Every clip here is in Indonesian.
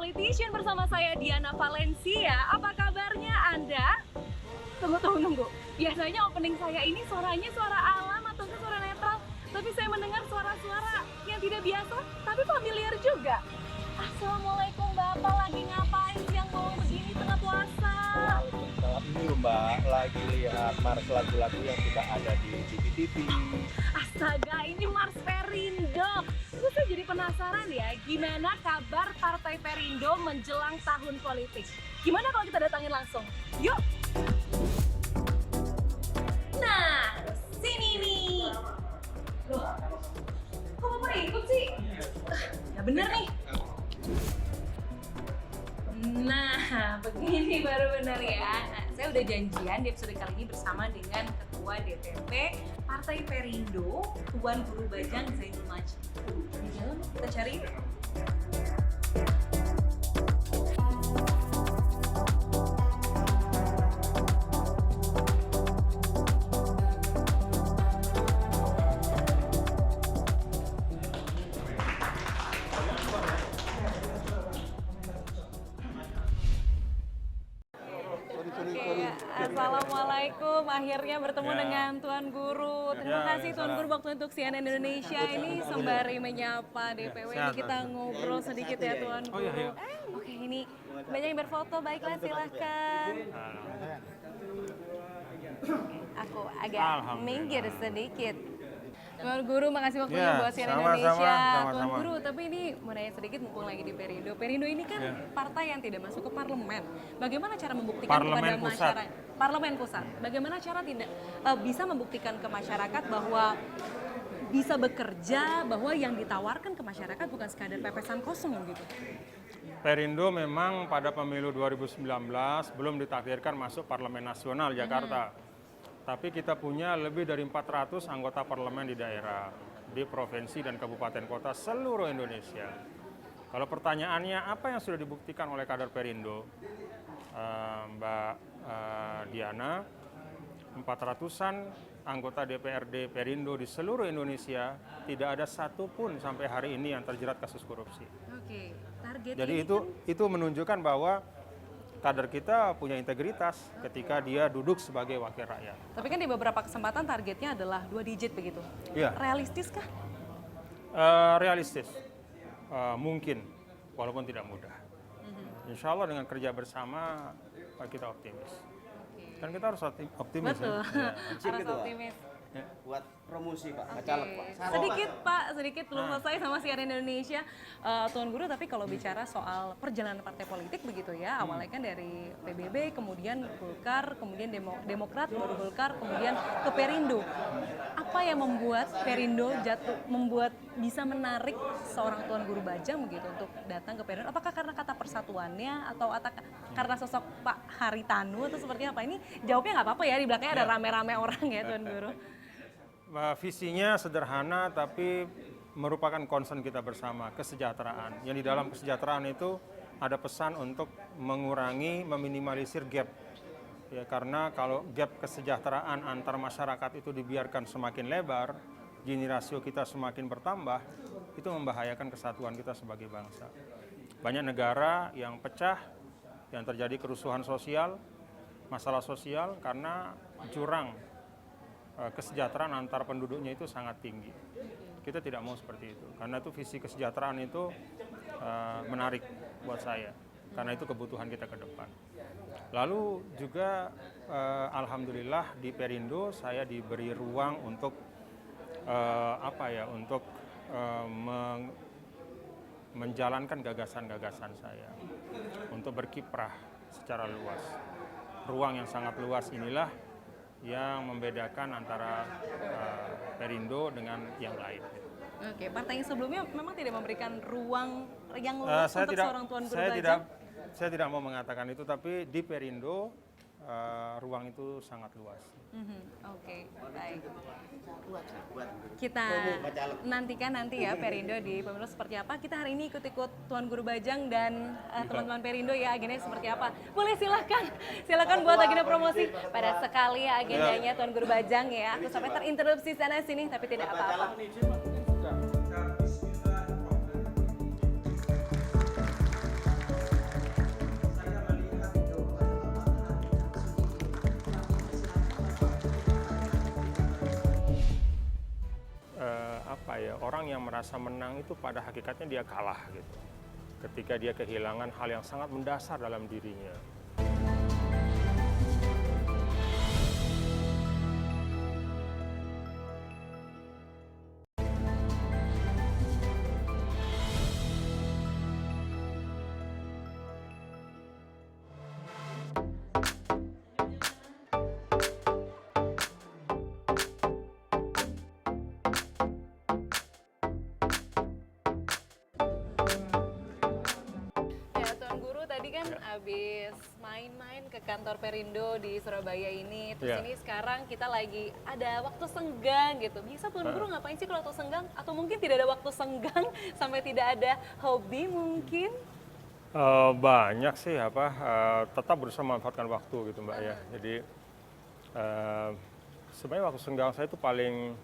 Politician bersama saya Diana Valencia. Apa kabarnya Anda? Tunggu. Biasanya opening saya ini suaranya suara alam atau suara netral, tapi saya mendengar suara-suara yang tidak biasa, tapi familiar juga. Assalamualaikum Bapak, lagi ngapain siang malam begini tengah puasa? Ini loh Mbak, lagi lihat Mars lagu-lagu yang sudah ada di TV. Astaga, ini Mars Perindo. Terus saya jadi penasaran ya, gimana kabar Partai Perindo menjelang tahun politik? Gimana kalau kita datangin langsung? Yuk! Nah, sini nih. Loh, kok Bapak ikut sih? Ya bener nih. Nah, begini baru benar ya. Nah, saya udah janjian di episode kali ini bersama dengan Ketua DPP Partai Perindo, Tuan Guru Bajang Zainul Majid. Di dalam kita cari. Assalamualaikum, akhirnya bertemu dengan Tuan Guru. Terima kasih Tuan Guru waktu untuk CNN Indonesia ini sembari menyapa DPW ini kita ngobrol sedikit ya Tuan Guru. Oke, ini banyak yang berfoto, baiklah silahkan. Aku agak minggir sedikit. Tuan Guru, makasih waktunya buat CNN Indonesia. Tuan Guru, tapi ini mau nanya sedikit mumpung lagi di Perindo. Perindo ini kan partai yang tidak masuk ke parlemen. Bagaimana cara membuktikan kepada masyarakat? Parlemen pusat. Bagaimana cara tidak bisa membuktikan ke masyarakat bahwa bisa bekerja, bahwa yang ditawarkan ke masyarakat bukan sekadar pepesan kosong gitu? Perindo memang pada pemilu 2019 belum ditakdirkan masuk Parlemen Nasional Jakarta. Tapi kita punya lebih dari 400 anggota parlemen di daerah, di provinsi dan kabupaten kota seluruh Indonesia. Kalau pertanyaannya apa yang sudah dibuktikan oleh kader Perindo, Mbak Diana, 400-an anggota DPRD Perindo di seluruh Indonesia tidak ada satupun sampai hari ini yang terjerat kasus korupsi. Oke, target. Jadi itu menunjukkan bahwa kader kita punya integritas ketika dia duduk sebagai wakil rakyat. Tapi kan di beberapa kesempatan targetnya adalah 2 digit begitu. Iya. Realistis kah? Realistis, mungkin, walaupun tidak mudah. Insya Allah dengan kerja bersama kita optimis. Kan kita harus optimis. Betul, Ya. harus optimis. Buat promosi Pak, caleg Pak. Sedikit belum selesai sama CNN Indonesia, Tuan Guru. Tapi kalau bicara soal perjalanan partai politik begitu ya, awalnya kan dari PBB, kemudian Golkar, kemudian Demokrat, baru Golkar, kemudian ke Perindo. Apa yang membuat Perindo membuat bisa menarik seorang Tuan Guru Bajang begitu untuk datang ke Perindo? Apakah karena kata persatuannya atau karena sosok Pak Haritanu atau seperti apa? Ini jawabnya nggak apa-apa ya, di belakangnya ada rame-rame orang ya Tuan Guru. Visinya sederhana tapi merupakan concern kita bersama, kesejahteraan. Yang di dalam kesejahteraan itu ada pesan untuk mengurangi, meminimalisir gap. Ya, karena kalau gap kesejahteraan antar masyarakat itu dibiarkan semakin lebar, Gini rasio kita semakin bertambah, itu membahayakan kesatuan kita sebagai bangsa. Banyak negara yang pecah, yang terjadi kerusuhan sosial, masalah sosial karena jurang kesejahteraan antar penduduknya itu sangat tinggi. Kita tidak mau seperti itu, karena itu visi kesejahteraan itu menarik buat saya, karena itu kebutuhan kita ke depan. Lalu juga alhamdulillah di Perindo saya diberi ruang untuk menjalankan gagasan-gagasan saya, untuk berkiprah secara luas. Ruang yang sangat luas inilah yang membedakan antara Perindo dengan yang lain. Oke, partai yang sebelumnya memang tidak memberikan ruang yang luas untuk seorang Tuan Guru Bajang? Saya tidak mau mengatakan itu, tapi di Perindo ruang itu sangat luas. Oke, baik. Kita nantikan nanti ya Perindo di pemilu seperti apa. Kita hari ini ikut-ikut Tuan Guru Bajang dan teman-teman Perindo ya, agendanya seperti apa. Boleh silakan buat agenda promosi. Pada sekali ya agendanya Tuan Guru Bajang ya. Aku sampai terinterupsi sana sini tapi tidak apa-apa. apa ya, orang yang merasa menang itu pada hakikatnya dia kalah gitu. Ketika dia kehilangan hal yang sangat mendasar dalam dirinya. Ya, Tuan Guru tadi kan habis main-main ke kantor Perindo di Surabaya ini. Terus Ya. ini sekarang kita lagi ada waktu senggang gitu. Bisa Tuan Guru ngapain sih kalau waktu senggang? Atau mungkin tidak ada waktu senggang sampai tidak ada hobi mungkin? Banyak sih tetap berusaha memanfaatkan waktu gitu Mbak ya. Jadi sebenarnya waktu senggang saya itu paling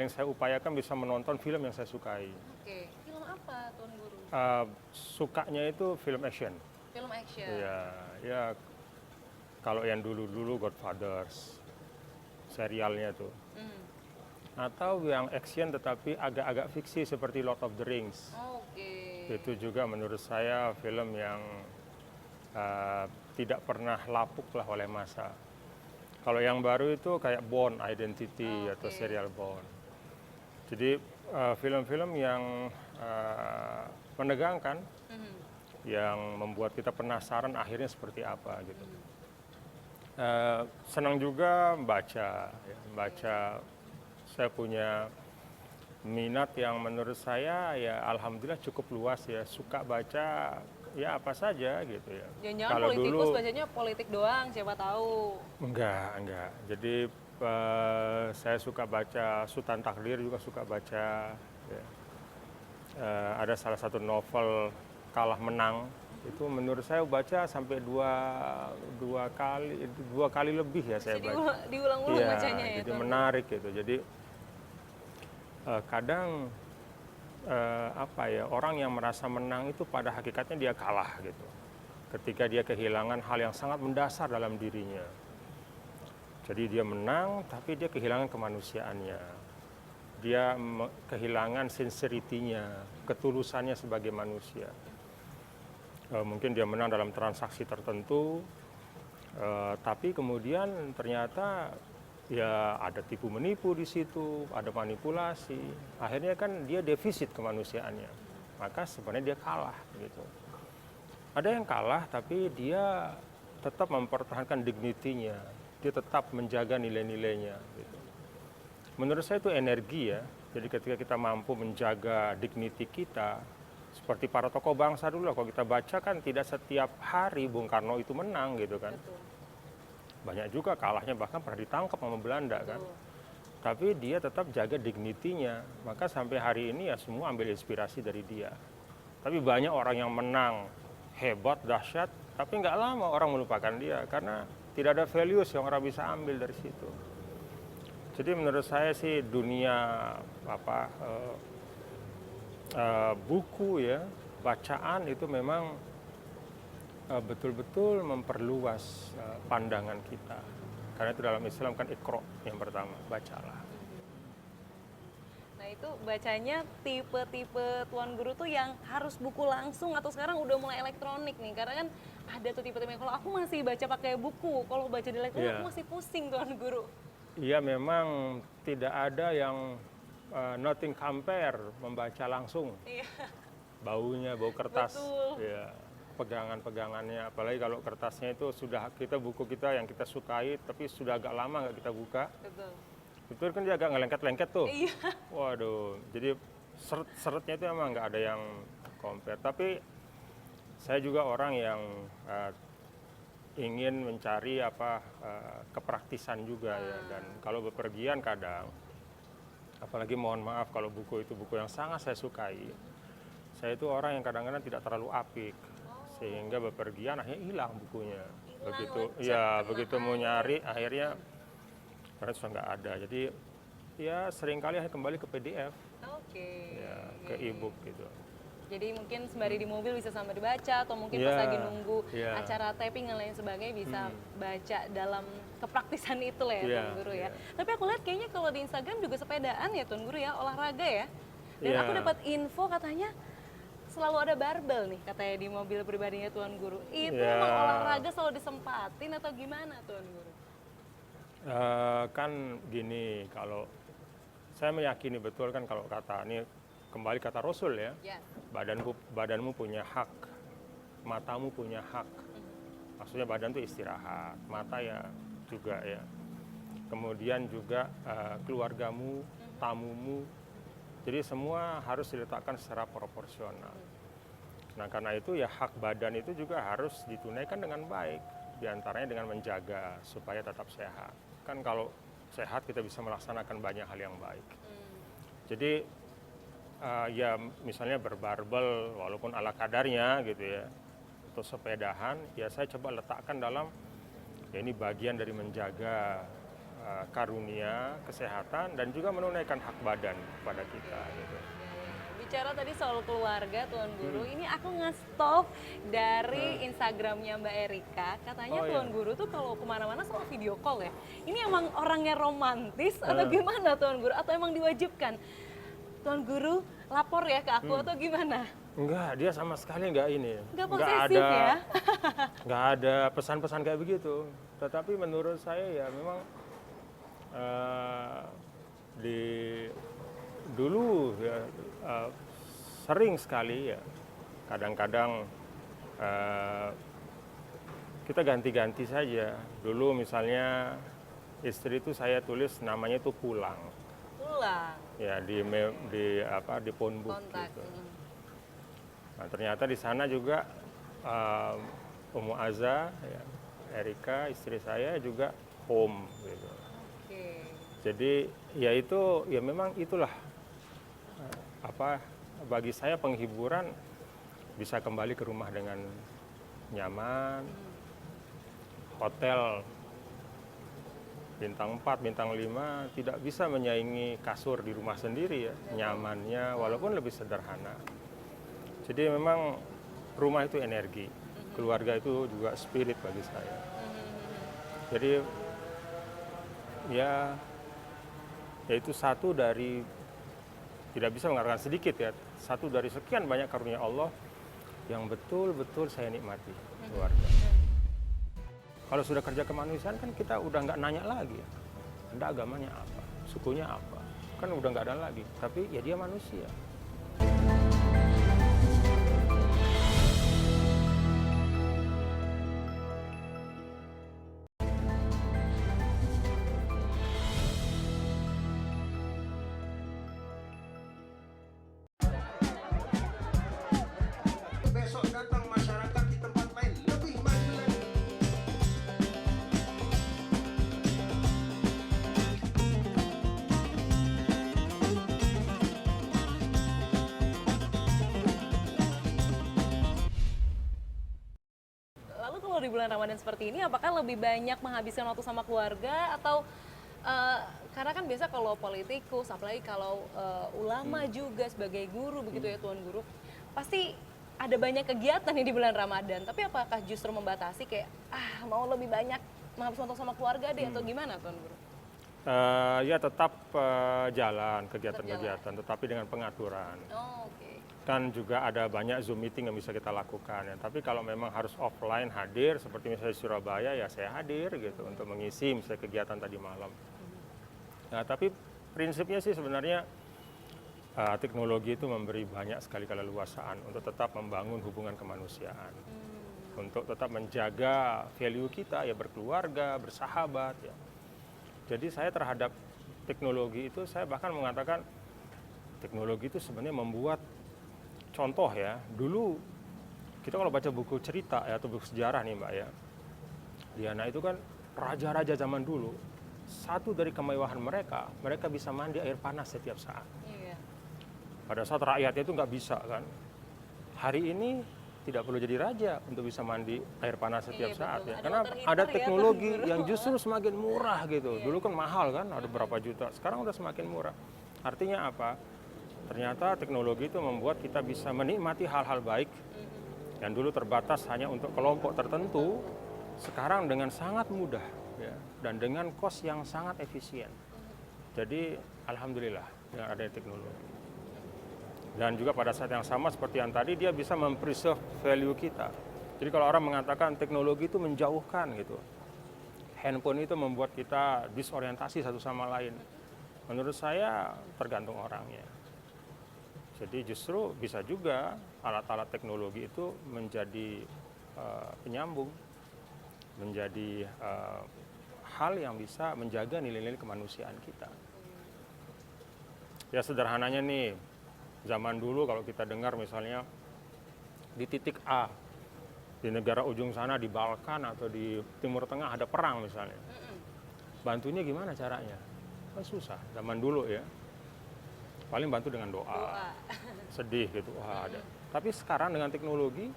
saya upayakan bisa menonton film yang saya sukai. Oke, film apa Tuan Guru? Sukanya itu film action. Film action. Ya kalau yang dulu Godfathers, serialnya tuh. Atau yang action tetapi agak-agak fiksi seperti Lord of the Rings. Oke. Itu juga menurut saya film yang tidak pernah lapuk lah oleh masa. Kalau yang baru itu kayak Bourne Identity atau serial Bourne. Jadi film-film yang menegangkan, yang membuat kita penasaran akhirnya seperti apa gitu. Senang juga baca. Saya punya minat yang menurut saya ya alhamdulillah cukup luas ya, suka baca ya apa saja gitu ya. Jangan-jangan politikus bacanya politik doang, siapa tahu. Enggak. Jadi saya suka baca Sultan Takdir, juga suka baca ya. Ada salah satu novel Kalah Menang, itu menurut saya baca sampai dua kali lebih ya saya baca. Diulang-ulang Iya, bacanya ya. jadi menarik gitu. Jadi kadang orang yang merasa menang itu pada hakikatnya dia kalah gitu. Ketika dia kehilangan hal yang sangat mendasar dalam dirinya. Jadi dia menang tapi dia kehilangan kemanusiaannya. Dia kehilangan sincerity-nya, ketulusannya sebagai manusia. Mungkin dia menang dalam transaksi tertentu, tapi kemudian ternyata ya ada tipu menipu di situ, ada manipulasi. Akhirnya kan dia defisit kemanusiaannya. Maka sebenarnya dia kalah gitu. Ada yang kalah tapi dia tetap mempertahankan dignity-nya. Dia tetap menjaga nilai-nilainya gitu. Menurut saya itu energi ya. Jadi ketika kita mampu menjaga dignity kita, seperti para tokoh bangsa dulu lah, kalau kita baca kan tidak setiap hari Bung Karno itu menang gitu kan. Betul. Banyak juga kalahnya, bahkan pernah ditangkap sama Belanda kan. Tapi dia tetap jaga dignity-nya. Maka sampai hari ini ya semua ambil inspirasi dari dia. Tapi banyak orang yang menang hebat, dahsyat, tapi nggak lama orang melupakan dia karena tidak ada values yang orang bisa ambil dari situ. Jadi menurut saya sih dunia buku ya, bacaan itu memang betul-betul memperluas pandangan kita. Karena itu dalam Islam kan iqra yang pertama, bacalah. Nah itu bacanya tipe-tipe Tuan Guru tuh yang harus buku langsung atau sekarang udah mulai elektronik nih? Karena kan ada tuh tipe-tipe, kalau aku masih baca pakai buku, kalau baca di elektronik aku masih pusing Tuan Guru. Iya memang tidak ada yang nothing compare membaca langsung. Iya. Baunya, bau kertas. Betul. Ya, pegangan-pegangannya, apalagi kalau kertasnya itu sudah buku kita yang kita sukai tapi sudah agak lama nggak kita buka. Betul. Itu kan dia agak ngelengket-lengket tuh. Iya. Waduh, jadi seret-seretnya itu emang nggak ada yang compare. Tapi saya juga orang yang ingin mencari kepraktisan juga ya. Dan kalau bepergian kadang, apalagi mohon maaf kalau buku itu buku yang sangat saya sukai, saya itu orang yang kadang-kadang tidak terlalu apik, sehingga bepergian akhirnya hilang bukunya. Begitu mau nyari akhirnya karena sudah nggak ada. Jadi ya seringkali kembali ke PDF, Oke. ya ke e-book gitu. Jadi mungkin sembari di mobil bisa sambil dibaca, atau mungkin Iya, pas lagi nunggu iya. acara taping dan lain sebagainya bisa baca dalam kepraktisan itu lah ya Iya, Tuan Guru ya. iya. Tapi aku lihat kayaknya kalau di Instagram juga sepedaan ya Tuan Guru ya, olahraga ya. Dan Iya. aku dapat info katanya selalu ada barbel nih katanya di mobil pribadinya Tuan Guru. Itu Iya. emang olahraga selalu disempatin atau gimana Tuan Guru? Kan gini, kalau saya meyakini betul kan kalau kata ini kembali kata Rasul ya, Ya. badanmu punya hak, matamu punya hak. Maksudnya badan itu istirahat, mata ya juga ya. Kemudian juga keluargamu, tamumu. Jadi semua harus diletakkan secara proporsional. Nah karena itu ya hak badan itu juga harus ditunaikan dengan baik. Di antaranya dengan menjaga supaya tetap sehat. Kan kalau sehat kita bisa melaksanakan banyak hal yang baik. Jadi ya misalnya berbarbel walaupun ala kadarnya gitu ya. Atau sepedahan ya saya coba letakkan dalam ya ini bagian dari menjaga karunia, kesehatan dan juga menunaikan hak badan pada kita gitu. Bicara tadi soal keluarga Tuan Guru, ini aku nge-stop dari Instagramnya Mbak Erika. Katanya Oh, Tuan iya. Guru tuh kalau kemana-mana sama video call ya. Ini emang orangnya romantis atau gimana Tuan Guru? Atau emang diwajibkan? Tuan Guru lapor ya ke aku atau gimana? Enggak, dia sama sekali enggak ini. Nggak posesif ya? Enggak ada pesan-pesan kayak begitu. Tetapi menurut saya ya memang dulu ya sering sekali ya kadang-kadang kita ganti-ganti saja. Dulu misalnya istri itu saya tulis namanya itu pulang Pulang, ya di phone book kontak. gitu. Nah, ternyata di sana juga Umu Aza, ya, Erika istri saya juga home gitu. Oke. Jadi ya itu ya memang itulah bagi saya penghiburan bisa kembali ke rumah dengan nyaman. Hotel bintang 4, bintang 5 tidak bisa menyaingi kasur di rumah sendiri ya, nyamannya walaupun lebih sederhana. Jadi memang rumah itu energi, keluarga itu juga spirit bagi saya. Jadi ya itu satu dari, tidak bisa mengatakan sedikit ya, satu dari sekian banyak karunia Allah yang betul-betul saya nikmati keluarga. Kalau sudah kerja kemanusiaan kan kita udah nggak nanya lagi ya, Anda agamanya apa, sukunya apa, kan udah nggak ada lagi. Tapi ya dia manusia. Besok datang masyarakat di tempat lain lebih maju lagi. Lalu kalau di bulan Ramadan seperti ini, apakah lebih banyak menghabiskan waktu sama keluarga atau karena kan biasa kalau politikus, apalagi kalau ulama juga sebagai guru begitu ya Tuan Guru, pasti ada banyak kegiatan nih di bulan Ramadan. Tapi apakah justru membatasi kayak mau lebih banyak menghabiskan waktu sama keluarga deh atau gimana Tuan Guru? Ya tetap jalan kegiatan-kegiatan, tetapi dengan pengaturan. Oh, oke. Kan juga ada banyak Zoom meeting yang bisa kita lakukan ya. Tapi kalau memang harus offline hadir, seperti misalnya di Surabaya ya saya hadir gitu untuk mengisi misalnya kegiatan tadi malam. Nah tapi prinsipnya sih sebenarnya teknologi itu memberi banyak sekali keleluasaan untuk tetap membangun hubungan kemanusiaan. Untuk tetap menjaga value kita ya berkeluarga, bersahabat ya. Jadi saya terhadap teknologi itu saya bahkan mengatakan teknologi itu sebenarnya membuat contoh ya, dulu kita kalau baca buku cerita ya, atau buku sejarah nih Mbak ya, Diana itu kan raja-raja zaman dulu, satu dari kemewahan mereka bisa mandi air panas setiap saat. Iya. Pada saat rakyatnya itu nggak bisa kan. Hari ini tidak perlu jadi raja untuk bisa mandi air panas setiap Iya, saat betul. ya, Ada karena water heater ada ya, teknologi Tuan Guru. yang justru semakin murah gitu. Dulu kan mahal kan, ada berapa juta, sekarang udah semakin murah. Artinya apa? Ternyata teknologi itu membuat kita bisa menikmati hal-hal baik yang dulu terbatas hanya untuk kelompok tertentu, sekarang dengan sangat mudah ya, dan dengan kos yang sangat efisien. Jadi alhamdulillah dengan adanya teknologi. Dan juga pada saat yang sama seperti yang tadi, dia bisa mempreserve value kita. Jadi kalau orang mengatakan teknologi itu menjauhkan gitu, handphone itu membuat kita disorientasi satu sama lain. Menurut saya tergantung orangnya. Jadi justru bisa juga alat-alat teknologi itu menjadi penyambung, menjadi hal yang bisa menjaga nilai-nilai kemanusiaan kita. Ya sederhananya nih, zaman dulu kalau kita dengar misalnya di titik A, di negara ujung sana, di Balkan atau di Timur Tengah ada perang misalnya. Bantunya gimana caranya? Susah, zaman dulu ya. Paling bantu dengan doa. Sedih gitu, wah ada. Tapi sekarang dengan teknologi,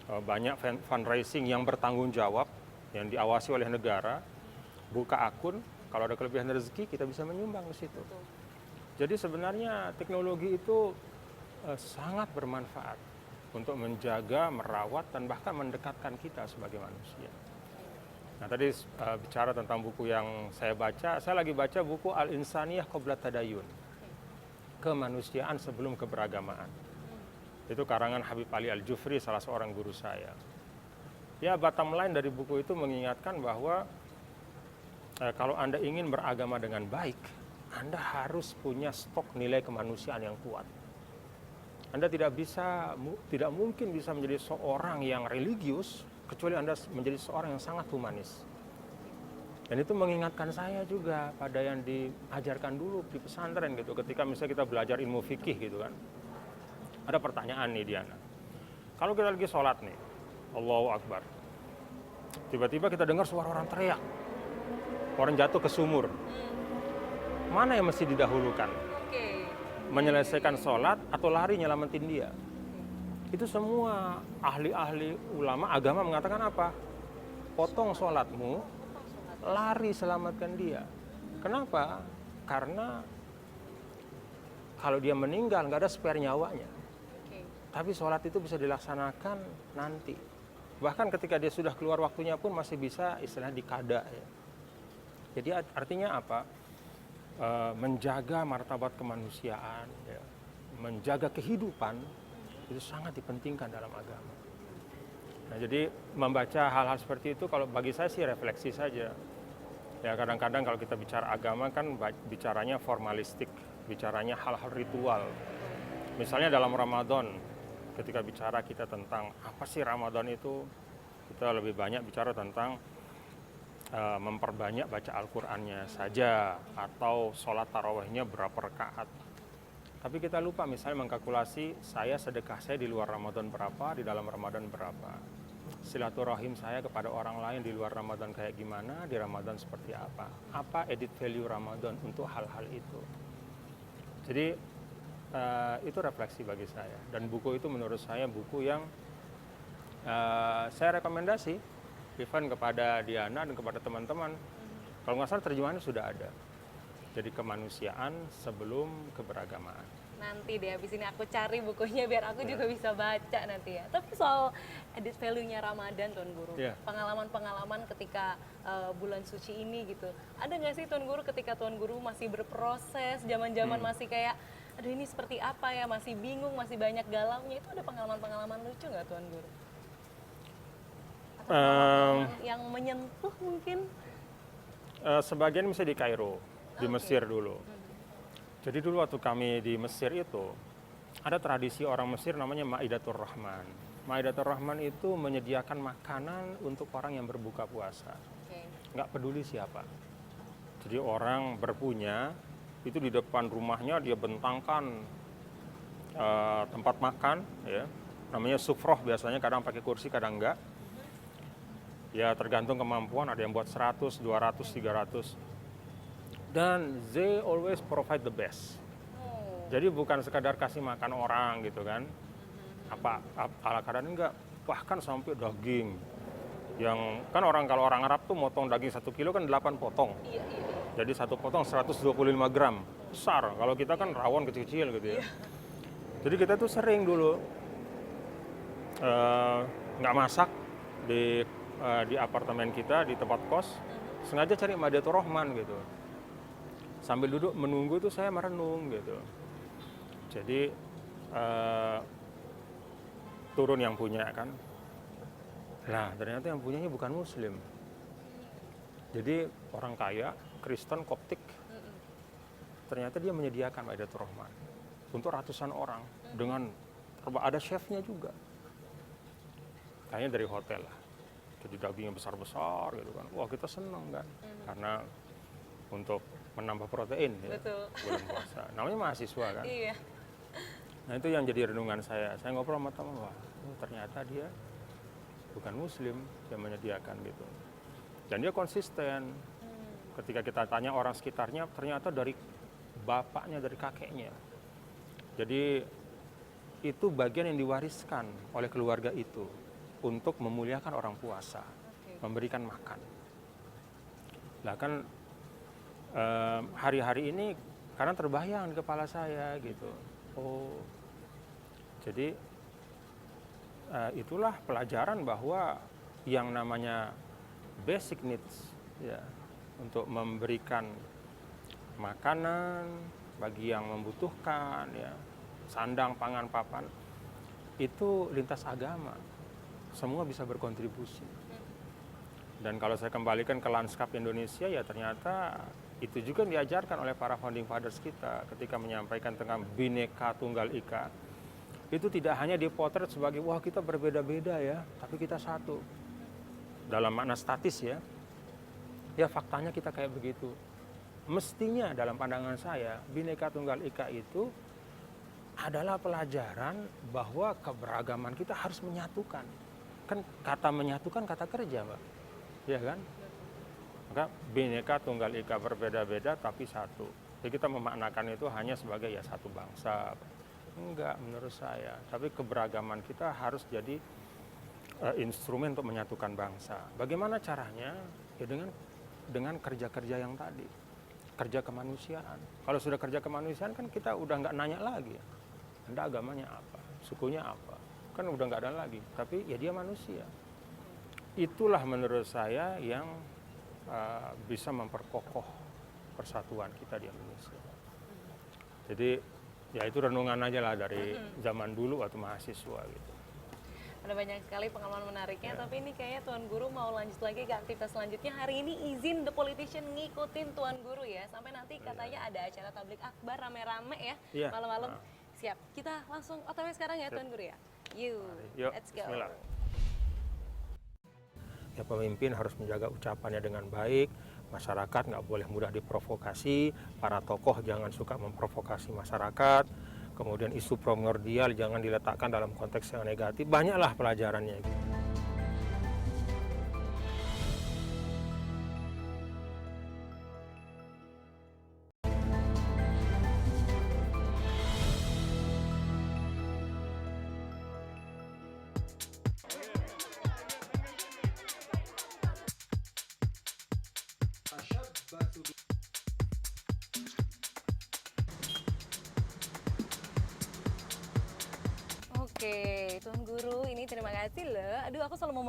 banyak fundraising yang bertanggung jawab, yang diawasi oleh negara, buka akun, kalau ada kelebihan rezeki kita bisa menyumbang di situ. Jadi sebenarnya teknologi itu sangat bermanfaat untuk menjaga, merawat, dan bahkan mendekatkan kita sebagai manusia. Nah tadi bicara tentang buku yang saya baca, saya lagi baca buku Al-Insaniyah Qabla Tadayun, Kemanusiaan Sebelum Keberagamaan. Itu karangan Habib Ali Al-Jufri, salah seorang guru saya. Ya bottom line dari buku itu mengingatkan bahwa kalau Anda ingin beragama dengan baik, Anda harus punya stok nilai kemanusiaan yang kuat. Anda tidak mungkin bisa menjadi seorang yang religius kecuali Anda menjadi seorang yang sangat humanis. Dan itu mengingatkan saya juga pada yang diajarkan dulu di pesantren gitu. Ketika misalnya kita belajar ilmu fikih gitu kan. Ada pertanyaan nih Diana. Kalau kita lagi sholat nih, Allahu Akbar. Tiba-tiba kita dengar suara orang teriak. Orang jatuh ke sumur. Mana yang mesti didahulukan? Menyelesaikan sholat atau lari nyelamatin dia? Itu semua ahli-ahli ulama agama mengatakan apa? Potong sholatmu, lari selamatkan dia. Kenapa? Karena kalau dia meninggal nggak ada spare nyawanya. Tapi sholat itu bisa dilaksanakan nanti. Bahkan ketika dia sudah keluar waktunya pun masih bisa istilahnya dikada ya. Jadi artinya apa? Menjaga martabat kemanusiaan, ya. Menjaga kehidupan itu sangat dipentingkan dalam agama. Nah, jadi membaca hal-hal seperti itu kalau bagi saya sih refleksi saja. Ya kadang-kadang kalau kita bicara agama kan bicaranya formalistik, bicaranya hal-hal ritual. Misalnya dalam Ramadan, ketika bicara kita tentang apa sih Ramadan itu, kita lebih banyak bicara tentang memperbanyak baca Al-Qur'annya saja atau sholat tarawihnya berapa rakaat. Tapi kita lupa misalnya mengkalkulasi sedekah saya di luar Ramadan berapa, di dalam Ramadan berapa. Silaturahim saya kepada orang lain di luar Ramadan kayak gimana, di Ramadan seperti apa. Apa edit value Ramadan untuk hal-hal itu. Jadi itu refleksi bagi saya. Dan buku itu menurut saya buku yang saya rekomendasi even kepada Diana dan kepada teman-teman. Kalau nggak salah terjemahannya sudah ada. Jadi kemanusiaan sebelum keberagamaan. Nanti deh habis ini aku cari bukunya biar aku juga bisa baca nanti ya. Tapi soal edit value-nya Ramadan Tuan Guru, pengalaman-pengalaman ketika bulan suci ini gitu. Ada nggak sih Tuan Guru ketika Tuan Guru masih berproses, zaman-zaman masih kayak, aduh ini seperti apa ya, masih bingung, masih banyak galaunya, itu ada pengalaman-pengalaman lucu nggak Tuan Guru? Atau pengalaman yang menyentuh mungkin? Sebagian misalnya di Kairo, di Mesir dulu. Jadi dulu waktu kami di Mesir itu, ada tradisi orang Mesir namanya Maidatur Rahman. Maidatur Rahman itu menyediakan makanan untuk orang yang berbuka puasa. Nggak peduli siapa. Jadi orang berpunya, itu di depan rumahnya dia bentangkan tempat makan, ya. Namanya sufroh biasanya, kadang pakai kursi, kadang enggak. Ya tergantung kemampuan, ada yang buat 100, 200, 300. Dan they always provide the best. Jadi bukan sekadar kasih makan orang gitu kan. Apa ala kadang enggak, bahkan sampai daging. Yang kan kalau orang Arab tuh motong daging 1 kilo kan 8 potong. Jadi satu potong 125 gram, besar. Kalau kita kan rawon kecil-kecil gitu ya. Jadi kita tuh sering dulu nggak masak di apartemen kita, di tempat kos, sengaja cari Madiatur Rahman gitu. Sambil duduk menunggu tuh saya merenung gitu. Jadi turun yang punya kan. Nah ternyata yang punyanya bukan Muslim. Jadi orang kaya, Kristen, Koptik. Ternyata dia menyediakan Madiatur Rahman untuk ratusan orang dengan ada chefnya juga. Kayaknya dari hotel lah. Jadi dagingnya besar-besar gitu kan. Wah kita seneng kan. Karena untuk menambah protein ya. Betul. Bulan puasa. Namanya mahasiswa kan. Iya. Nah itu yang jadi renungan saya. Saya ngobrol sama teman, wah ternyata dia bukan Muslim yang menyediakan gitu. Dan dia konsisten. Ketika kita tanya orang sekitarnya, ternyata dari bapaknya, dari kakeknya. Jadi itu bagian yang diwariskan oleh keluarga itu untuk memuliakan orang puasa, memberikan makan. Lah kan hari-hari ini karena terbayang di kepala saya gitu. Oh, jadi itulah pelajaran bahwa yang namanya basic needs ya untuk memberikan makanan bagi yang membutuhkan ya, sandang, pangan, papan, itu lintas agama. Semua bisa berkontribusi. Dan kalau saya kembalikan ke lanskap Indonesia ya ternyata itu juga diajarkan oleh para founding fathers kita ketika menyampaikan tentang Bhinneka Tunggal Ika. Itu tidak hanya dipotret sebagai wah kita berbeda-beda ya, tapi kita satu. Dalam makna statis ya. Ya faktanya kita kayak begitu. Mestinya dalam pandangan saya Bhinneka Tunggal Ika itu adalah pelajaran bahwa keberagaman kita harus menyatukan. Kan kata menyatukan kata kerja, Mbak. Ya kan? Maka Bhinneka Tunggal Ika berbeda-beda tapi satu. Jadi kita memaknakan itu hanya sebagai ya satu bangsa. Enggak menurut saya. Tapi keberagaman kita harus jadi instrumen untuk menyatukan bangsa. Bagaimana caranya? Ya dengan kerja-kerja yang tadi. Kerja kemanusiaan. Kalau sudah kerja kemanusiaan kan kita udah nggak nanya lagi. Anda agamanya apa? Sukunya apa? Kan udah nggak ada lagi. Tapi ya dia manusia. Itulah menurut saya yang bisa memperkokoh persatuan kita di Indonesia. Jadi ya itu renungan aja lah dari zaman dulu waktu mahasiswa gitu. Ada banyak sekali pengalaman menariknya, tapi ini kayaknya Tuan Guru mau lanjut lagi ke aktivitas selanjutnya. Hari ini izin The Politician ngikutin Tuan Guru ya, sampai nanti katanya ada acara tablik akbar rame-rame ya, Iya. malam-malam. Siap, kita langsung OTW sekarang ya Tuan Guru ya. Yuk, Let's go. bismillah. Ya pemimpin harus menjaga ucapannya dengan baik, masyarakat nggak boleh mudah diprovokasi, para tokoh jangan suka memprovokasi masyarakat, kemudian isu primordial jangan diletakkan dalam konteks yang negatif, banyaklah pelajarannya. Oke, Tuan Guru, ini terima kasih loh. Aduh, aku selalu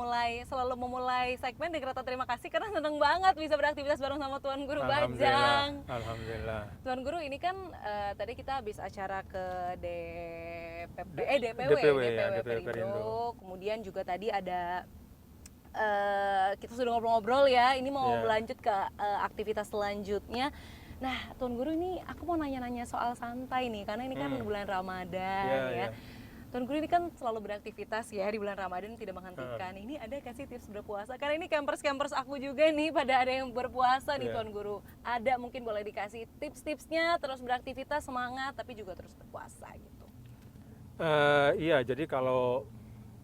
memulai segmen dengan kata terima kasih karena seneng banget bisa beraktivitas bareng sama Tuan Guru Bajang. Alhamdulillah. Tuan Guru, ini kan tadi kita habis acara ke DPW DPW Perindo. Kemudian juga tadi ada kita sudah ngobrol-ngobrol ya. Ini mau melanjut ke aktivitas selanjutnya. Nah, Tuan Guru, ini aku mau nanya-nanya soal santai nih, karena ini kan bulan Ramadan ya. Tuan Guru ini kan selalu beraktivitas ya di bulan Ramadan, tidak menghentikan. Ini ada kasih tips berpuasa? Karena ini campers aku juga nih, pada ada yang berpuasa nih Tuan Guru. Ada mungkin boleh dikasih tips-tipsnya, terus beraktivitas semangat, tapi juga terus berpuasa gitu. Iya, jadi kalau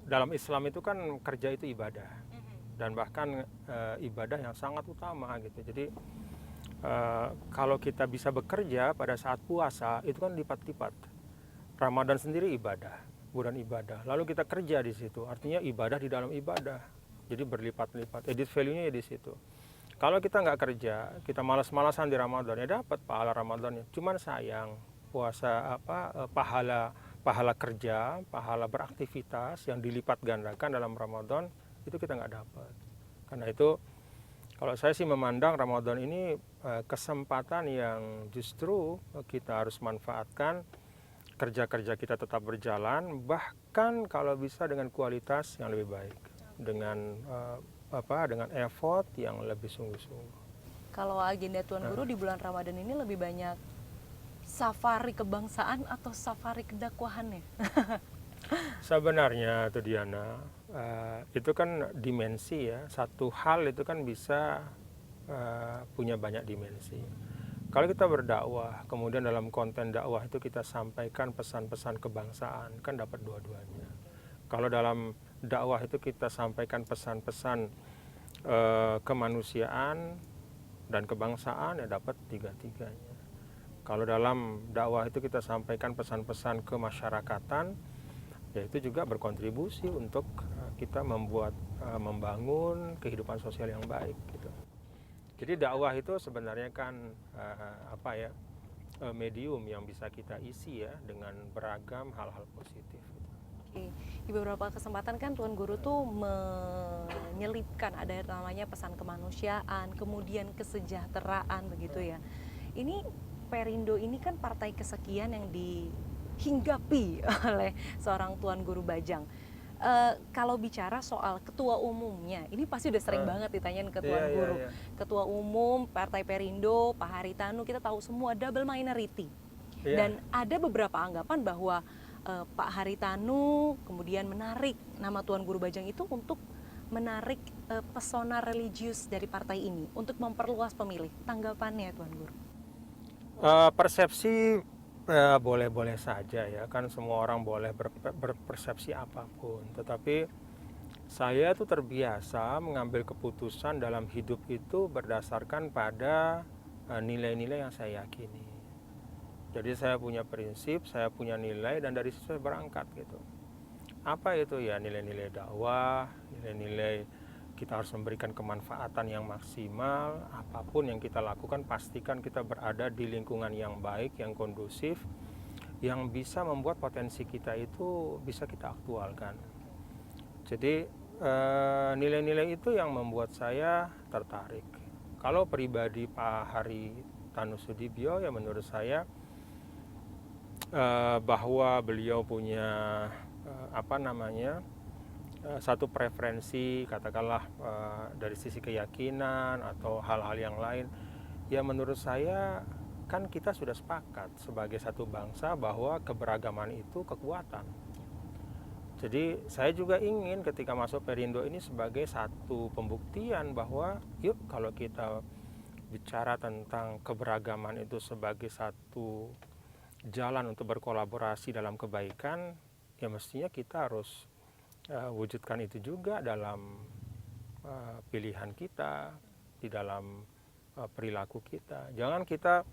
dalam Islam itu kan kerja itu ibadah. Dan bahkan ibadah yang sangat utama gitu. Jadi kalau kita bisa bekerja pada saat puasa, itu kan lipat-lipat. Ramadan sendiri ibadah. Bulan ibadah, lalu kita kerja di situ, artinya ibadah di dalam ibadah, jadi berlipat-lipat, edit value-nya ya di situ. Kalau kita nggak kerja, kita malas-malasan di Ramadan, ya dapat pahala Ramadannya. Cuman sayang, puasa pahala kerja, pahala beraktivitas yang dilipat gandakan dalam Ramadan, itu kita nggak dapat. Karena itu, kalau saya sih memandang Ramadan ini kesempatan yang justru kita harus manfaatkan, kerja-kerja kita tetap berjalan, bahkan kalau bisa dengan kualitas yang lebih baik, dengan dengan effort yang lebih sungguh-sungguh. Kalau agenda Tuan Guru di bulan Ramadan ini lebih banyak safari kebangsaan atau safari kedakwahan ya? Sebenarnya tuh Diana, itu kan dimensi ya. Satu hal itu kan bisa punya banyak dimensi. Kalau kita berdakwah, kemudian dalam konten dakwah itu kita sampaikan pesan-pesan kebangsaan, kan dapat dua-duanya. Kalau dalam dakwah itu kita sampaikan pesan-pesan kemanusiaan dan kebangsaan, ya dapat tiga-tiganya. Kalau dalam dakwah itu kita sampaikan pesan-pesan kemasyarakatan, ya itu juga berkontribusi untuk kita membangun kehidupan sosial yang baik gitu. Jadi dakwah itu sebenarnya kan medium yang bisa kita isi ya dengan beragam hal-hal positif. Oke. Di beberapa kesempatan kan Tuan Guru tuh menyelipkan ada namanya pesan kemanusiaan, kemudian kesejahteraan begitu ya. Ini Perindo ini kan partai kesekian yang dihinggapi oleh seorang Tuan Guru Bajang. Kalau bicara soal ketua umumnya, ini pasti udah sering banget ditanyain ke Tuan Guru. Ketua umum Partai Perindo, Pak Haritanu, kita tahu semua double minority. Dan ada beberapa anggapan bahwa Pak Haritanu kemudian menarik nama Tuan Guru Bajang itu untuk menarik pesona religius dari partai ini untuk memperluas pemilih. Tanggapannya Tuan Guru? Persepsi boleh-boleh saja ya, kan semua orang boleh berpersepsi apapun. Tetapi saya tuh terbiasa mengambil keputusan dalam hidup itu berdasarkan pada nilai-nilai yang saya yakini. Jadi saya punya prinsip, saya punya nilai, dan dari situ saya berangkat gitu. Apa itu ya? Nilai-nilai dakwah, nilai-nilai kita harus memberikan kemanfaatan yang maksimal. Apapun yang kita lakukan, pastikan kita berada di lingkungan yang baik, yang kondusif, yang bisa membuat potensi kita itu bisa kita aktualkan. Jadi nilai-nilai itu yang membuat saya tertarik. Kalau pribadi Pak Haritanu Sudibyo, ya menurut saya bahwa beliau punya satu preferensi, katakanlah dari sisi keyakinan atau hal-hal yang lain, ya menurut saya kan kita sudah sepakat sebagai satu bangsa bahwa keberagaman itu kekuatan. Jadi saya juga ingin ketika masuk Perindo ini sebagai satu pembuktian bahwa yuk kalau kita bicara tentang keberagaman itu sebagai satu jalan untuk berkolaborasi dalam kebaikan, ya mestinya kita harus wujudkan itu juga dalam pilihan kita, di dalam perilaku kita. Jangan kita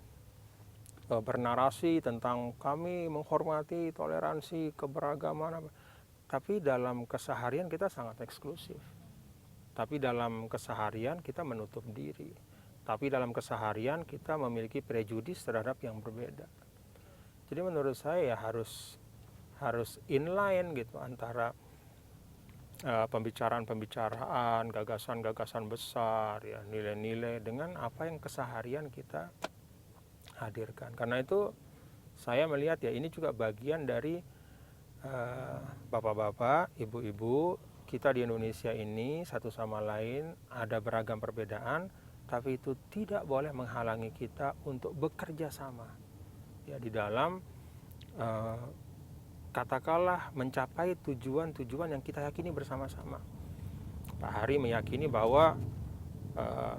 bernarasi tentang kami menghormati toleransi, keberagaman, tapi dalam keseharian kita sangat eksklusif. Tapi dalam keseharian kita menutup diri. Tapi dalam keseharian kita memiliki prejudis terhadap yang berbeda. Jadi menurut saya ya harus inline gitu antara pembicaraan-pembicaraan, gagasan-gagasan besar, ya nilai-nilai dengan apa yang keseharian kita hadirkan. Karena itu saya melihat ya ini juga bagian dari bapak-bapak, ibu-ibu kita di Indonesia ini satu sama lain ada beragam perbedaan, tapi itu tidak boleh menghalangi kita untuk bekerja sama ya di dalam katakanlah mencapai tujuan-tujuan yang kita yakini bersama-sama. Pak Hari meyakini bahwa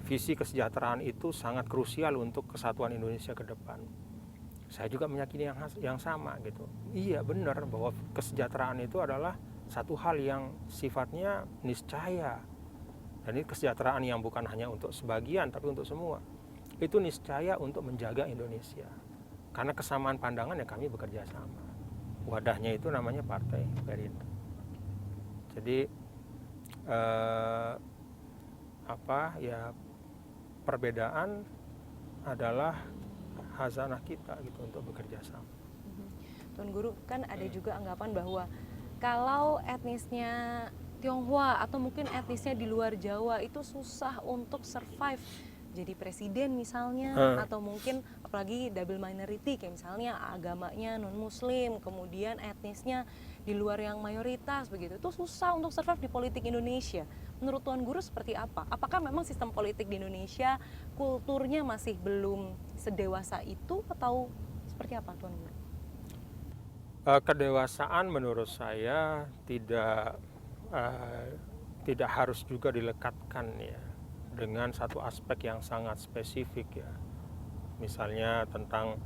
visi kesejahteraan itu sangat krusial untuk kesatuan Indonesia ke depan. Saya juga meyakini yang sama gitu. Iya benar bahwa kesejahteraan itu adalah satu hal yang sifatnya niscaya. Dan ini kesejahteraan yang bukan hanya untuk sebagian tapi untuk semua. Itu niscaya untuk menjaga Indonesia. Karena kesamaan pandangan ya kami bekerja sama. Wadahnya itu namanya Partai Perindo. Jadi perbedaan adalah hazanah kita gitu untuk bekerja sama. Tuan Guru, kan ada juga anggapan bahwa kalau etnisnya Tionghoa atau mungkin etnisnya di luar Jawa itu susah untuk survive jadi presiden misalnya, atau mungkin apalagi double minority kayak misalnya agamanya non muslim, kemudian etnisnya di luar yang mayoritas begitu, itu susah untuk survive di politik Indonesia. Menurut Tuan Guru seperti apa? Apakah memang sistem politik di Indonesia kulturnya masih belum sedewasa itu atau seperti apa, Tuan Guru? Kedewasaan menurut saya tidak harus juga dilekatkan ya dengan satu aspek yang sangat spesifik ya. Misalnya tentang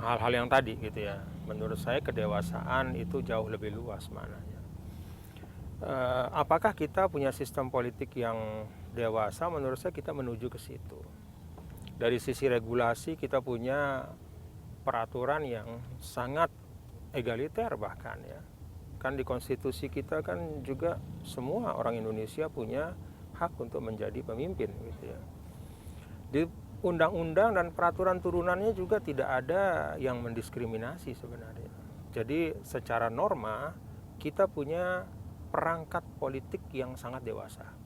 hal-hal yang tadi gitu ya. Menurut saya kedewasaan itu jauh lebih luas maknanya. Apakah kita punya sistem politik yang dewasa? Menurut saya kita menuju ke situ. Dari sisi regulasi kita punya peraturan yang sangat egaliter bahkan ya. Kan di konstitusi kita kan juga semua orang Indonesia punya hak untuk menjadi pemimpin gitu ya. Di undang-undang dan peraturan turunannya juga tidak ada yang mendiskriminasi sebenarnya. Jadi secara norma kita punya perangkat politik yang sangat dewasa.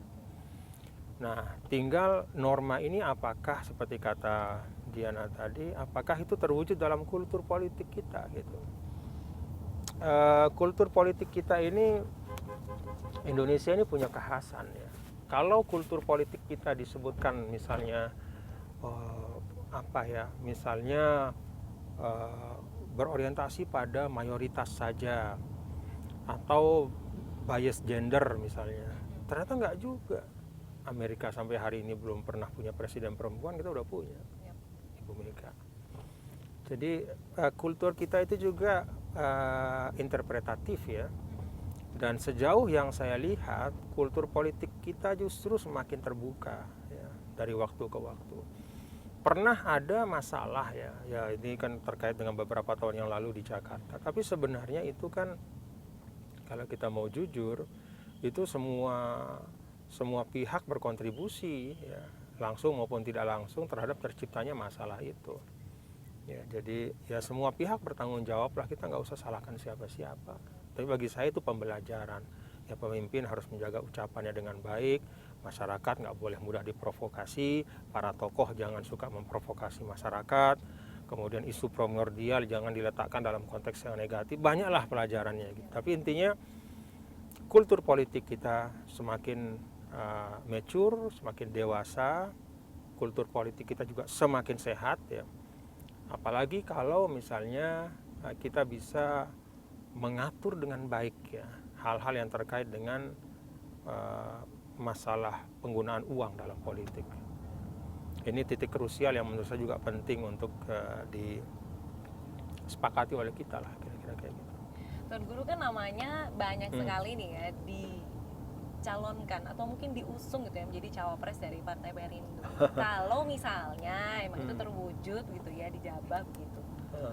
Nah, tinggal norma ini apakah seperti kata Diana tadi, apakah itu terwujud dalam kultur politik kita gitu. Kultur politik kita ini, Indonesia ini punya kekhasan ya. Kalau kultur politik kita disebutkan misalnya misalnya berorientasi pada mayoritas saja atau bias gender misalnya, ternyata enggak juga. Amerika sampai hari ini belum pernah punya presiden perempuan, kita udah punya Ibu Mega. Jadi kultur kita itu juga interpretatif ya. Dan sejauh yang saya lihat, kultur politik kita justru semakin terbuka ya, dari waktu ke waktu. Pernah ada masalah ya ini kan terkait dengan beberapa tahun yang lalu di Jakarta. Tapi sebenarnya itu kan kalau kita mau jujur, itu semua pihak berkontribusi ya, langsung maupun tidak langsung terhadap terciptanya masalah itu. Ya, jadi ya semua pihak bertanggung jawab lah, kita nggak usah salahkan siapa-siapa. Tapi bagi saya itu pembelajaran. Ya pemimpin harus menjaga ucapannya dengan baik, masyarakat nggak boleh mudah diprovokasi, para tokoh jangan suka memprovokasi masyarakat, kemudian isu primordial jangan diletakkan dalam konteks yang negatif, banyaklah pelajarannya. Gitu. Tapi intinya kultur politik kita semakin mature, semakin dewasa, kultur politik kita juga semakin sehat ya. Apalagi kalau misalnya kita bisa mengatur dengan baik ya hal-hal yang terkait dengan masalah penggunaan uang dalam politik. Ini titik krusial yang menurut saya juga penting untuk disepakati oleh kita lah kira-kira kayak gitu. Tuan Guru kan namanya banyak sekali nih ya dicalonkan atau mungkin diusung gitu ya menjadi cawapres dari Partai Perindo. Kalau misalnya emang itu terwujud gitu ya dijabat gitu,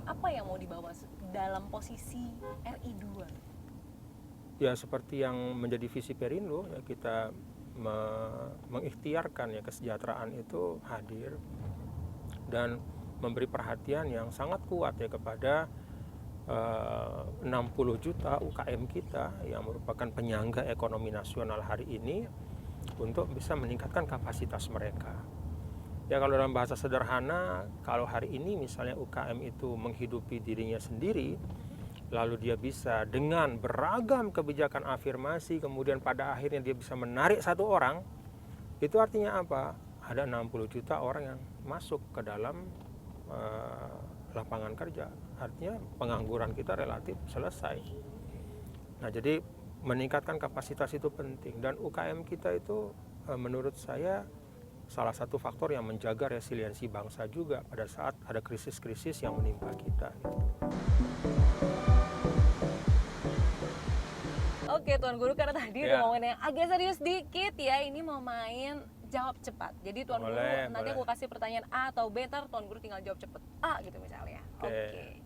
apa yang mau dibawa dalam posisi RI 2? Ya seperti yang menjadi visi Perindo ya, kita mengikhtiarkan ya kesejahteraan itu hadir dan memberi perhatian yang sangat kuat ya kepada 60 juta UKM kita yang merupakan penyangga ekonomi nasional hari ini untuk bisa meningkatkan kapasitas mereka. Ya kalau dalam bahasa sederhana, kalau hari ini misalnya UKM itu menghidupi dirinya sendiri, lalu dia bisa dengan beragam kebijakan afirmasi, kemudian pada akhirnya dia bisa menarik satu orang, itu artinya apa? Ada 60 juta orang yang masuk ke dalam lapangan kerja. Artinya pengangguran kita relatif selesai. Nah jadi meningkatkan kapasitas itu penting. Dan UKM kita itu menurut saya salah satu faktor yang menjaga resiliensi bangsa juga pada saat ada krisis-krisis yang menimpa kita. Oke Tuan Guru, karena tadi udah ngomongin yang agak serius dikit ya, ini mau main jawab cepat. Jadi Tuan Guru nanti aku kasih pertanyaan A atau B, ntar Tuan Guru tinggal jawab cepat A gitu misalnya. Oke.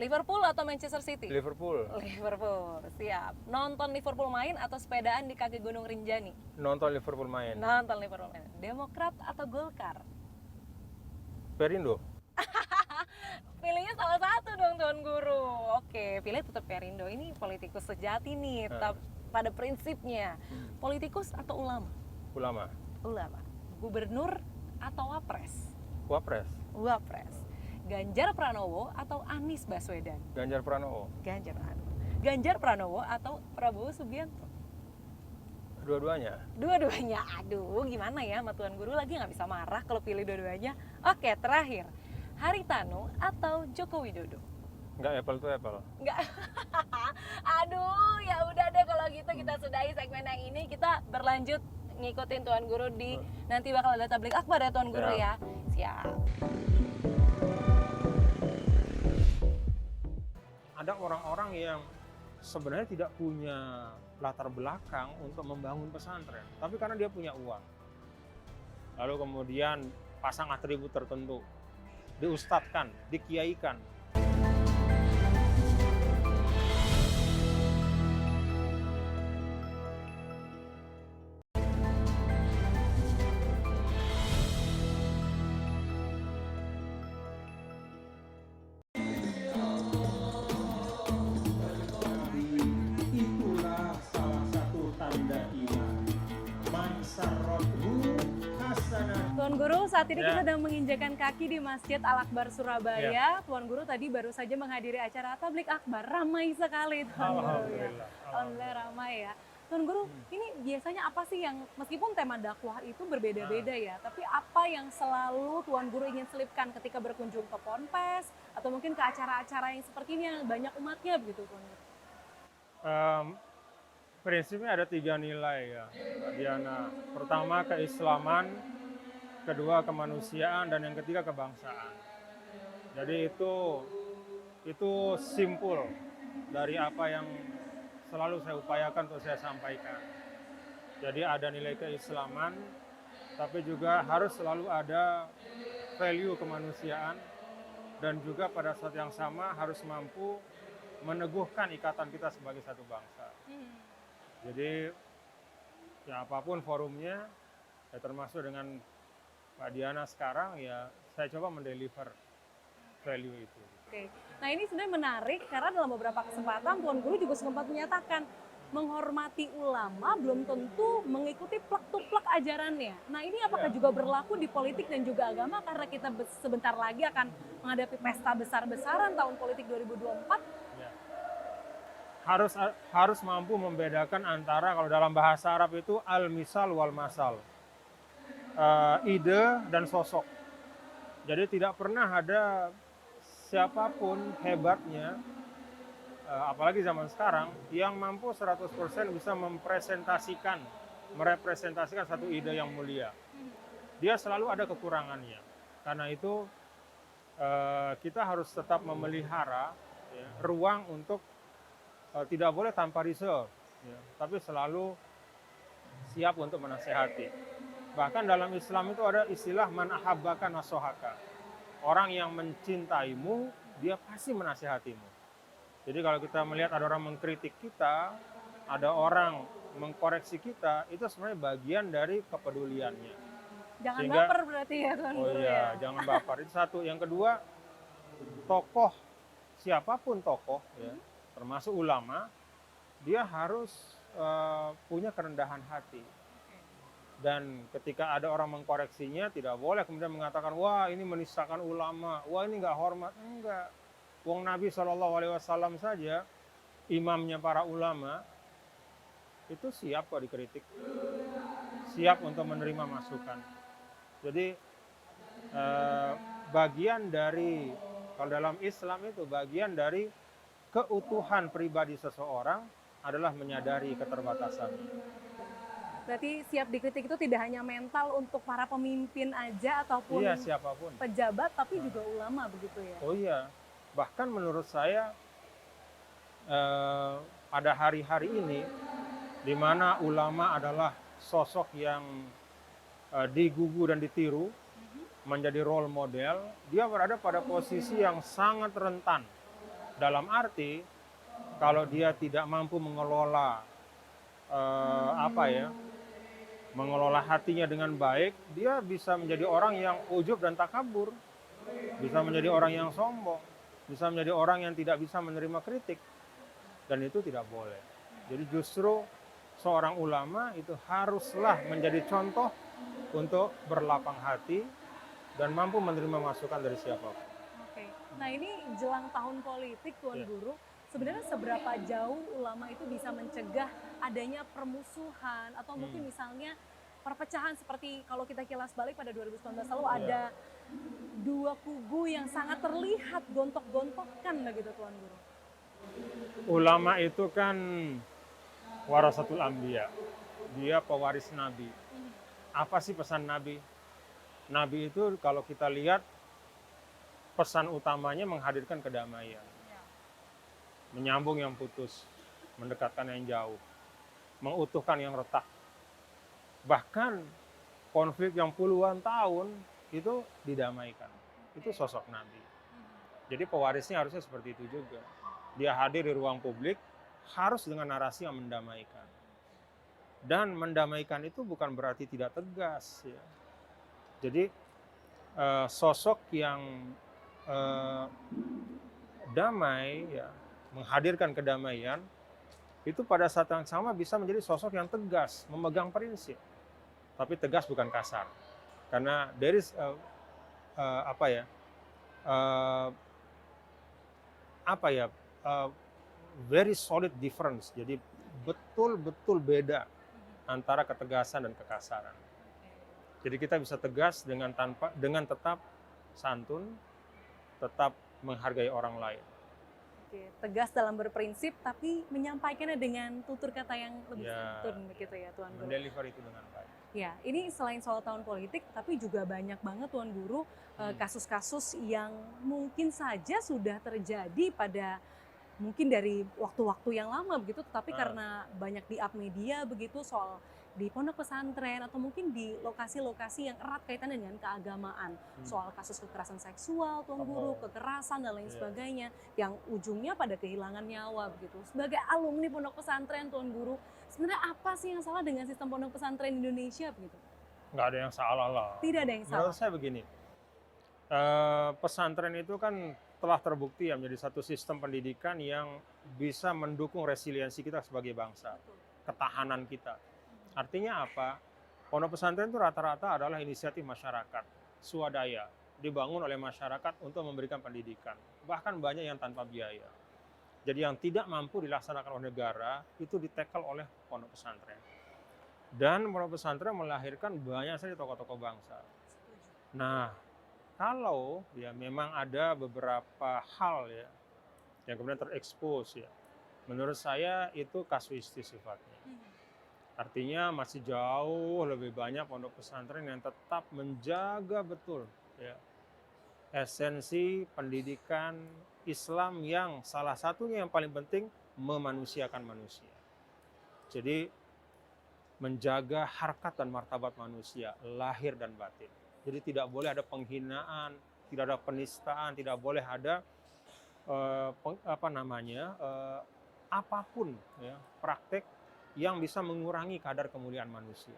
Liverpool atau Manchester City? Liverpool. Liverpool, siap. Nonton Liverpool main atau sepedaan di kaki Gunung Rinjani? Nonton Liverpool main. Nonton Liverpool main. Demokrat atau Golkar? Perindo. Pilihnya salah satu dong Tuan Guru. Oke, pilih tetap Perindo. Ini politikus sejati nih, pada prinsipnya. Politikus atau ulama? Ulama. Ulama. Gubernur atau wapres? Wapres. Wapres. Ganjar Pranowo atau Anies Baswedan? Ganjar Pranowo. Ganjar Pranowo. Ganjar Pranowo atau Prabowo Subianto? Dua-duanya. Dua-duanya. Aduh, gimana ya sama Tuan Guru lagi nggak bisa marah kalau pilih dua-duanya. Oke, terakhir. Haritano atau Joko Widodo? Enggak apple to apple. Enggak. Aduh, ya udah deh kalau gitu kita sudahi segmen yang ini. Kita berlanjut ngikutin Tuan Guru di nanti bakal ada tablik akbar ya Tuan Guru ya. Siap. Ada orang-orang yang sebenarnya tidak punya latar belakang untuk membangun pesantren, tapi karena dia punya uang, lalu kemudian pasang atribut tertentu, diustadkan, dikiaikan. Itulah salah satu tanda iman. Man sarrathu hasanah. Tuan Guru, saat ini Ya. kita sedang menginjakan kaki di Masjid Al-Akbar Surabaya. Tuan Guru tadi baru saja menghadiri acara tablik akbar. Ramai sekali Tuan Guru ya. Alhamdulillah. Alhamdulillah ramai ya. Tuan Guru, ini biasanya apa sih yang meskipun tema dakwah itu berbeda-beda ya, tapi apa yang selalu Tuan Guru ingin selipkan ketika berkunjung ke Ponpes atau mungkin ke acara-acara yang seperti ini yang banyak umatnya begitu Tuan Guru? Prinsipnya ada 3 nilai ya, Mbak Diana. Pertama keislaman, kedua kemanusiaan, dan yang ketiga kebangsaan. Jadi itu simpul dari apa yang selalu saya upayakan untuk saya sampaikan. Jadi ada nilai keislaman, tapi juga harus selalu ada value kemanusiaan, dan juga pada saat yang sama harus mampu meneguhkan ikatan kita sebagai satu bangsa. Jadi ya apapun forumnya, ya termasuk dengan Mbak Diana sekarang, ya saya coba mendeliver value itu. Oke. Nah ini sebenarnya menarik karena dalam beberapa kesempatan Tuan Guru juga sempat menyatakan menghormati ulama belum tentu mengikuti plak-tuplak ajarannya. Nah ini apakah juga berlaku di politik dan juga agama karena kita sebentar lagi akan menghadapi pesta besar-besaran tahun politik 2024? Ya. Harus mampu membedakan antara, kalau dalam bahasa Arab itu al-misal wal masal. Ide dan sosok. Jadi tidak pernah ada siapapun hebatnya, apalagi zaman sekarang, yang mampu 100% bisa merepresentasikan satu ide yang mulia. Dia selalu ada kekurangannya. Karena itu kita harus tetap memelihara ya, ruang untuk tidak boleh tanpa reserve, ya, tapi selalu siap untuk menasehati. Bahkan dalam Islam itu ada istilah man ahabbaka nasohaka. Orang yang mencintaimu, dia pasti menasehatimu. Jadi kalau kita melihat ada orang mengkritik kita, ada orang mengkoreksi kita, itu sebenarnya bagian dari kepeduliannya. Jangan baper berarti ya Tuan Oh Guru iya, ya. jangan baper. Itu satu. Yang kedua, tokoh, siapapun tokoh, ya, termasuk ulama, dia harus punya kerendahan hati. Dan ketika ada orang mengkoreksinya, tidak boleh kemudian mengatakan, wah ini menistakan ulama, wah ini nggak hormat. Enggak. Wong Nabi SAW saja, imamnya para ulama, itu siap kok dikritik. Siap untuk menerima masukan. Jadi bagian dari, kalau dalam Islam itu, bagian dari keutuhan pribadi seseorang adalah menyadari keterbatasannya. Berarti siap dikritik itu tidak hanya mental untuk para pemimpin aja ataupun Iya, siapapun. pejabat, tapi juga ulama begitu ya. Oh iya, bahkan menurut saya pada hari-hari ini, di mana ulama adalah sosok yang digugu dan ditiru, menjadi role model, dia berada pada posisi yang sangat rentan Dalam arti kalau dia tidak mampu mengelola mengelola hatinya dengan baik, dia bisa menjadi orang yang ujub dan takabur, bisa menjadi orang yang sombong, bisa menjadi orang yang tidak bisa menerima kritik, dan itu tidak boleh. Jadi justru seorang ulama itu haruslah menjadi contoh untuk berlapang hati dan mampu menerima masukan dari siapapun. Oke. Nah ini jelang tahun politik Tuan Iya. Guru, sebenarnya seberapa jauh ulama itu bisa mencegah adanya permusuhan atau mungkin misalnya perpecahan seperti kalau kita kilas balik pada 2019 lalu ada dua kubu yang sangat terlihat gontok-gontokan begitu Tuan Guru. Ulama itu kan warasatul anbiya. Dia pewaris Nabi. Apa sih pesan Nabi? Nabi itu kalau kita lihat pesan utamanya menghadirkan kedamaian. Menyambung yang putus, mendekatkan yang jauh, mengutuhkan yang retak. Bahkan konflik yang puluhan tahun itu didamaikan. Itu sosok Nabi. Jadi pewarisnya harusnya seperti itu juga. Dia hadir di ruang publik harus dengan narasi yang mendamaikan. Dan mendamaikan itu bukan berarti tidak tegas. Ya. Jadi sosok yang damai, ya, menghadirkan kedamaian, itu pada saat yang sama bisa menjadi sosok yang tegas, memegang prinsip. Tapi tegas bukan kasar. Karena there is very solid difference. Jadi betul-betul beda antara ketegasan dan kekasaran. Jadi kita bisa tegas dengan tetap santun, tetap menghargai orang lain. Oke, tegas dalam berprinsip tapi menyampaikannya dengan tutur kata yang lebih santun begitu ya Tuan Guru. Mendeliver itu dengan baik. Ya, ini selain soal tahun politik, tapi juga banyak banget Tuan Guru kasus-kasus yang mungkin saja sudah terjadi pada mungkin dari waktu-waktu yang lama begitu, tetapi karena banyak di-up media begitu soal di pondok pesantren atau mungkin di lokasi-lokasi yang erat kaitannya dengan keagamaan, soal kasus kekerasan seksual Tuan Guru, kekerasan dan lain sebagainya, yang ujungnya pada kehilangan nyawa begitu. Sebagai alumni pondok pesantren Tuan Guru, sebenarnya apa sih yang salah dengan sistem pondok pesantren Indonesia begitu? Nggak ada yang salah lah. Tidak ada yang salah. Menurut saya begini, pesantren itu kan telah terbukti ya menjadi satu sistem pendidikan yang bisa mendukung resiliensi kita sebagai bangsa, ketahanan kita. Artinya apa? Pondok pesantren itu rata-rata adalah inisiatif masyarakat, swadaya, dibangun oleh masyarakat untuk memberikan pendidikan. Bahkan banyak yang tanpa biaya. Jadi yang tidak mampu dilaksanakan oleh negara itu ditekel oleh pondok pesantren. Dan pondok pesantren melahirkan banyak sekali tokoh-tokoh bangsa. Nah, kalau ya memang ada beberapa hal ya yang kemudian terekspos ya, menurut saya itu kasuistis sifatnya. Artinya masih jauh lebih banyak pondok pesantren yang tetap menjaga betul ya, esensi pendidikan Islam yang salah satunya yang paling penting memanusiakan manusia. Jadi menjaga harkat dan martabat manusia, lahir dan batin. Jadi tidak boleh ada penghinaan, tidak ada penistaan, tidak boleh ada apapun ya, praktek yang bisa mengurangi kadar kemuliaan manusia.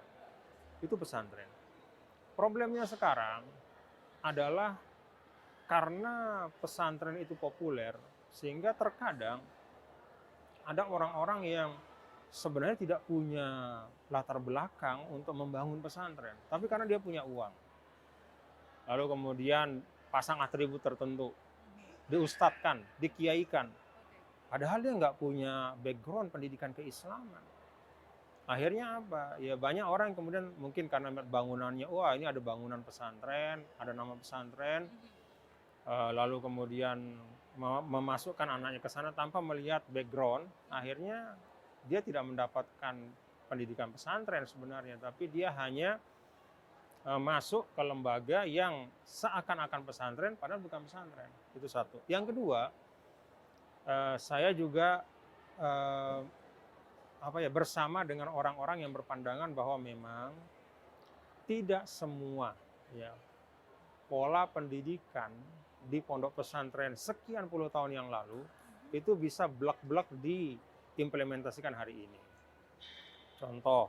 Itu pesantren. Problemnya sekarang adalah karena pesantren itu populer, sehingga terkadang ada orang-orang yang sebenarnya tidak punya latar belakang untuk membangun pesantren, tapi karena dia punya uang. Lalu kemudian pasang atribut tertentu, diustadkan, dikiaikan. Padahal dia nggak punya background pendidikan keislaman. Akhirnya apa? Ya banyak orang yang kemudian mungkin karena bangunannya, wah ini ada bangunan pesantren, ada nama pesantren, lalu kemudian memasukkan anaknya ke sana tanpa melihat background, akhirnya dia tidak mendapatkan pendidikan pesantren sebenarnya, tapi dia hanya masuk ke lembaga yang seakan-akan pesantren, padahal bukan pesantren. Itu satu. Yang kedua, saya juga bersama dengan orang-orang yang berpandangan bahwa memang tidak semua ya, pola pendidikan di pondok pesantren sekian puluh tahun yang lalu itu bisa blok-blok diimplementasikan hari ini. Contoh,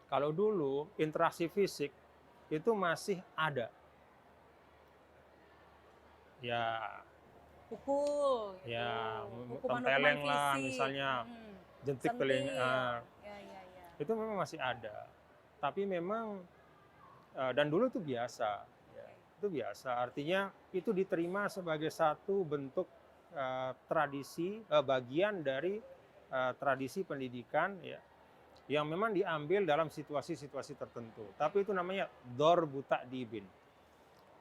kalau dulu interaksi fisik itu masih ada. Ya, Pukul ya, hukuman-hukuman tempeleng lah fisik. misalnya, jentik Sentil. telinga. Ya, ya, ya. Itu memang masih ada. Tapi memang dan dulu itu biasa. Ya, itu biasa. Artinya itu diterima sebagai satu bentuk tradisi, bagian dari tradisi pendidikan ya, yang memang diambil dalam situasi-situasi tertentu. Tapi itu namanya dorbu ta'dibin.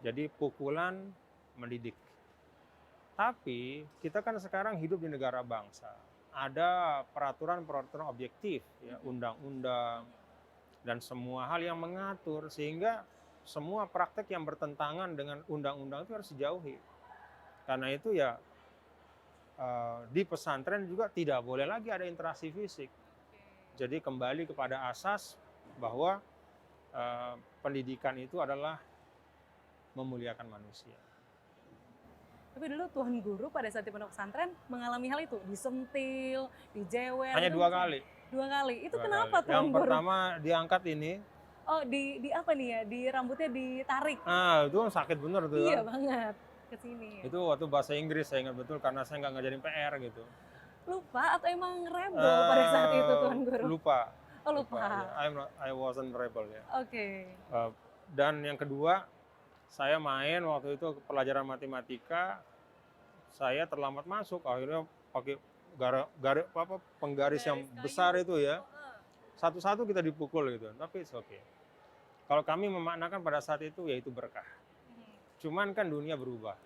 Jadi pukulan mendidik. Tapi kita kan sekarang hidup di negara bangsa. Ada peraturan-peraturan objektif, ya, undang-undang, dan semua hal yang mengatur, sehingga semua praktek yang bertentangan dengan undang-undang itu harus dijauhi. Karena itu ya di pesantren juga tidak boleh lagi ada interaksi fisik. Jadi kembali kepada asas bahwa pendidikan itu adalah memuliakan manusia. Tapi dulu Tuan Guru pada saat di pondok pesantren mengalami hal itu, disentil, dijewer. Hanya itu 2 kali. 2 kali. Itu 2 kenapa kali. Tuan Yang Guru? pertama diangkat ini. Oh, di apa nih ya? Di rambutnya ditarik. Itu sakit bener tuh. Iya Kan. banget. Ke sini. Itu waktu bahasa Inggris saya ingat betul karena saya nggak ngajarin PR gitu. Lupa atau emang rebel pada saat itu Tuan Guru? Lupa. Oh, lupa. Ya. I wasn't rebel ya. Oke. Dan yang kedua, saya main waktu itu pelajaran matematika, saya terlambat masuk, akhirnya pakai penggaris yang kayu. besar itu ya. Satu-satu kita dipukul gitu, tapi it's okay. Kalau kami memaknakan pada saat itu, yaitu berkah. Cuman kan dunia berubah.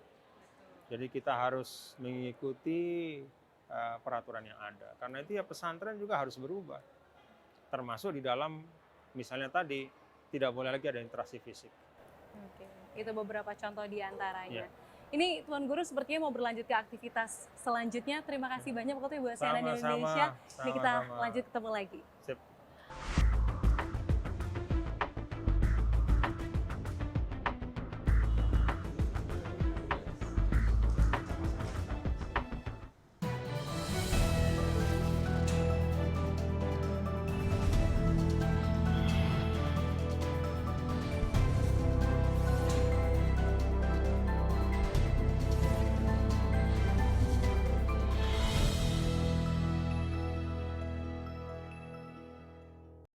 Jadi kita harus mengikuti peraturan yang ada. Karena itu ya pesantren juga harus berubah. Termasuk di dalam, misalnya tadi, tidak boleh lagi ada interaksi fisik. Oke. Itu beberapa contoh di antaranya. Ya. Ini Tuan Guru sepertinya mau berlanjut ke aktivitas selanjutnya. Terima kasih banyak waktu buat CNN Sama-sama, Indonesia. Ini kita sama-sama. lanjut ketemu lagi. Sip.